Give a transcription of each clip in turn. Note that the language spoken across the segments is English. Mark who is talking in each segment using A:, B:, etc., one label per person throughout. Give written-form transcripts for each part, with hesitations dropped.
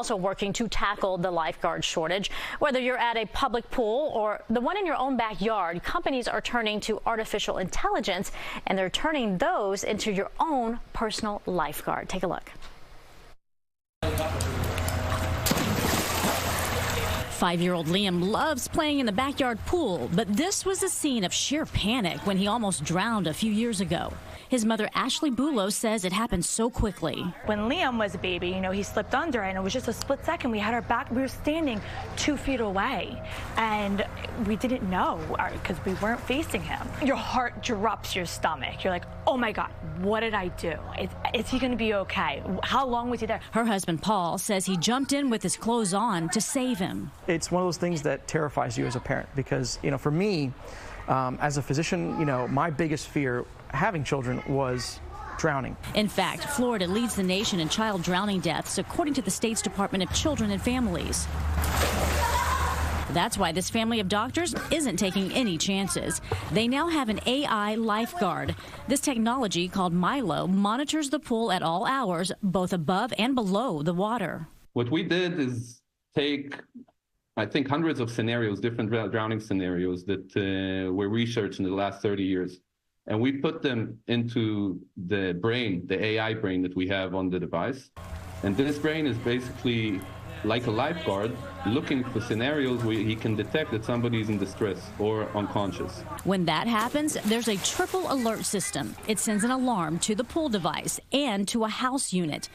A: Also working to tackle the lifeguard shortage. Whether you're at a public pool or the one in your own backyard, companies are turning to artificial intelligence, and they're turning those into your own personal lifeguard. Take a look. 5-year-old Liam loves playing in the backyard pool, but this was a scene of sheer panic when he almost drowned a few years ago. His mother, Ashley Bulow, says it happened so quickly.
B: When Liam was a baby, you know, he slipped under, and it was just a split second. We had our back, we were standing 2 feet away, and we didn't know because we weren't facing him. Your heart drops your stomach. You're like, oh my God, what did I do? Is he going to be okay? How long was he there?
A: Her husband, Paul, says he jumped in with his clothes on to save him.
C: It's one of those things that terrifies you as a parent because, you know, for me, as a physician, you know, my biggest fear having children was drowning.
A: In fact, Florida leads the nation in child drowning deaths, according to the state's Department of Children and Families. That's why this family of doctors isn't taking any chances. They now have an AI lifeguard. This technology, called MYLO, monitors the pool at all hours, both above and below the water.
D: What we did is take, I think, hundreds of scenarios, different drowning scenarios that were researched in the last 30 years. And we put them into the brain, the AI brain that we have on the device. And this brain is basically like a lifeguard looking for scenarios where he can detect that somebody is in distress or unconscious.
A: When that happens, there's a triple alert system. It sends an alarm to the pool device and to a house unit.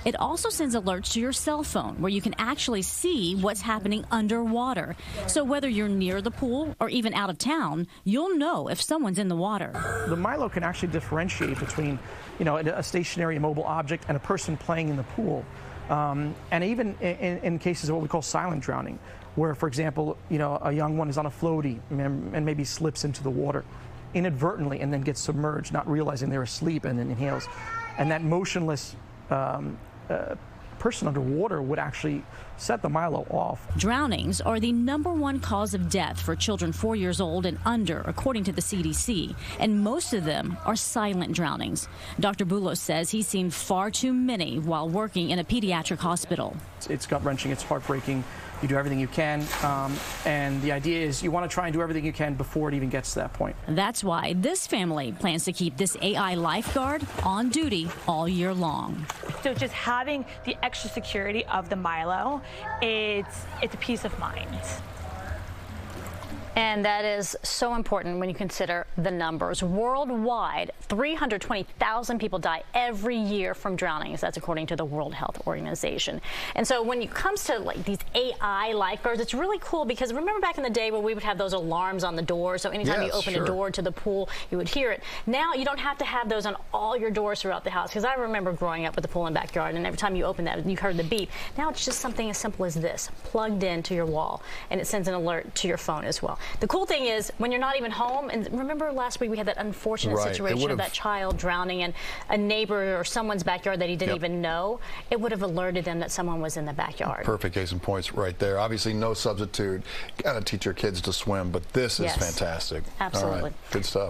A: It also sends alerts to your cell phone, where you can actually see what's happening underwater. So whether you're near the pool or even out of town, you'll know if someone's in the water.
C: The MYLO can actually differentiate between, you know, a stationary mobile object and a person playing in the pool. And even in cases of what we call silent drowning, where, for example, you know, a young one is on a floaty and maybe slips into the water inadvertently and then gets submerged, not realizing they're asleep, and then inhales. And that motionless person underwater would actually set the MYLO off.
A: Drownings are the #1 cause of death for children 4 years old and under, according to the CDC, and most of them are silent drownings. Dr. Bulow says he's seen far too many while working in a pediatric hospital.
C: It's gut-wrenching, it's heartbreaking. You do everything you can, and the idea is you want to try and do everything you can before it even gets to that point.
A: That's why this family plans to keep this AI lifeguard on duty all year long.
B: So just having the extra security of the MYLO, it's a peace of mind.
A: And that is so important when you consider the numbers. Worldwide, 320,000 people die every year from drownings. That's according to the World Health Organization. And so when it comes to like these AI lifeguards, it's really cool because remember back in the day where we would have those alarms on the door. So anytime you open a door to the pool, you would hear it. Now you don't have to have those on all your doors throughout the house, because I remember growing up with the pool and backyard, and every time you open that, you heard the beep. Now it's just something as simple as this, plugged into your wall, and it sends an alert to your phone as well. The cool thing is when you're not even home, and remember last week we had that unfortunate situation of that child drowning in a neighbor or someone's backyard that he didn't even know, it would have alerted them that someone was in the backyard.
E: Perfect case in points right there. Obviously no substitute. Got to teach your kids to swim, but this is fantastic.
A: Absolutely.
E: All right. Good stuff.